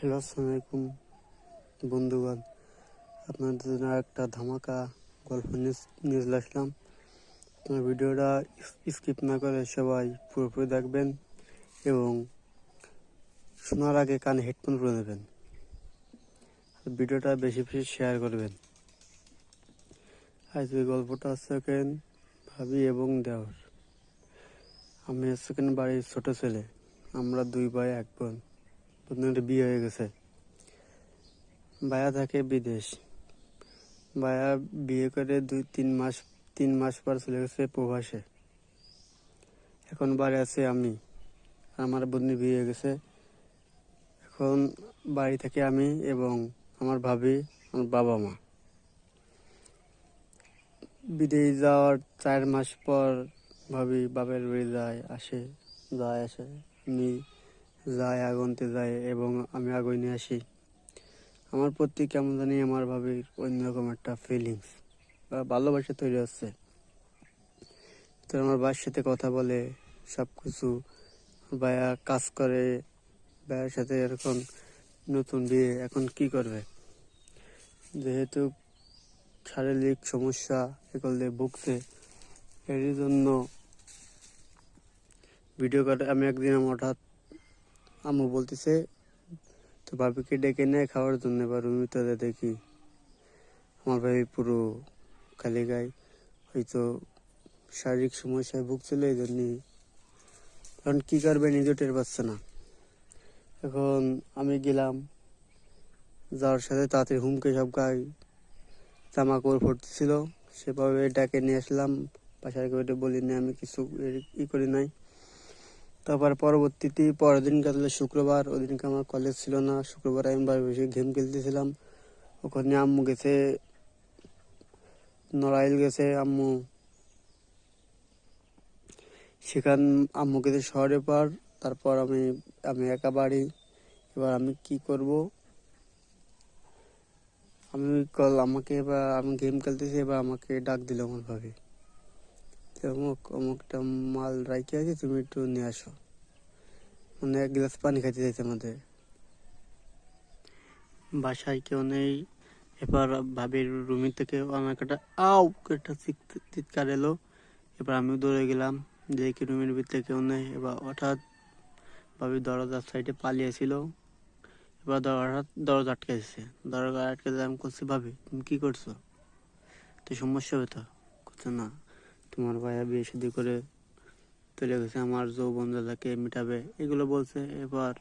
Hello, আসসালামু আলাইকুম বন্ধুগণ। আপনাদের জন্য একটা ধামাকা গল্প নিউজ আসলাম। আপনার ভিডিওটা স্কিপ না করে সবাই পুরোপুরি দেখবেন এবং শোনার আগে কানে হেডফোন পরে নেবেন। ভিডিওটা বেশি বেশি শেয়ার করবেন। আজকে গল্পটা হচ্ছে ভাবি এবং দেওর। আমি হচ্ছে বাড়ির ছোট ছেলে। আমরা 2 ভাই 1 বোন। বোনের বিয়ে হয়ে গেছে। ভাইয়া থাকে বিদেশ। ভাইয়া বিয়ে করে 3 মাস পর চলে গেছে প্রবাসে। এখন বাড়ি আছে আমি, আমার বোনের বিয়ে হয়ে গেছে। এখন বাড়ি থেকে আমি এবং আমার ভাবি, আমার বাবা মা। বিদেশ যাওয়ার 4 মাস পর ভাবি বাপের বাড়ি যায় আসে। আমি আগুনতে যাই এবং আমি আগুন নিয়ে আসি। আমার প্রতি কেমন জানি আমার ভাবির অন্যরকম একটা ফিলিংস বা ভালোবাসা তৈরি হচ্ছে। তো আমার ভাইয়ের সাথে কথা বলে সব কিছু, ভাইয়া কাজ করে, ভাইয়ের সাথে এরকম নতুন বিয়ে। এখন কি করবে, যেহেতু শারীরিক সমস্যা এগুলো ভুগছে, এর জন্য ভিডিও কল আমি একদিন আমার হঠাৎ আম্মু বলতেছে তো ভাবিকে ডেকে নেয় খাওয়ার জন্য। এবার রুমের ভিতরে দেখি আমার ভাই পুরো খালি গায়ে, হয়তো শারীরিক সমস্যায় ভুগছিল। এই জন্যই এখন কী করবে নিজে টের পাচ্ছে না। এখন আমি গেলাম, যাওয়ার সাথে তাড়াতাড়ি হুমকে সব গায়ে জামা কাপড় পরতেছিল, সেভাবে ডাকে নিয়ে আসলাম। বাসায় করে বলিনি, আমি কিছু করি নাই। তারপর পরের দিন গেল শুক্রবার, ওই দিনকে আমার কলেজ ছিল না। শুক্রবার আমি বাড়ি বসে গেম খেলতেছিলাম। ওখানে আম্মু গেছে নড়াইল গেছে আম্মু, আম্মু গেছে শহরে পার। তারপর আমি একা বাড়ি। এবার আমি কি করব, আমাকে এবার আমি গেম খেলতেছি, এবার আমাকে ডাক দিল আমার ভাবি, অমুকটা মাল রাইখে আছে, তুমি একটু নিয়ে আসো। মানে 1 গ্লাস পানি খাইতে চাইছে আমাদের। বাসায় কেউ নেই। এবার ভাবির রুমের থেকে আমার একটা চিৎকার এলো। এবার আমিও দৌড়ে গেলাম, দেখি রুমের ভিতরে কেউ নেই। এবার হঠাৎ ভাবির দরজার সাইডে পালিয়েছিল। এবার দরজা আটকে দিচ্ছে। দরজা আটকে দিয়ে আমি করছি, ভাবি তুমি কি করছো, তো সমস্যা হবে তো? করছে না, তোমার ভাইয়া বিয়ে শাদী করে চলে গেছে, আমার যৌবন দাদাকে মেটাবে, এগুলো বলছে। এবার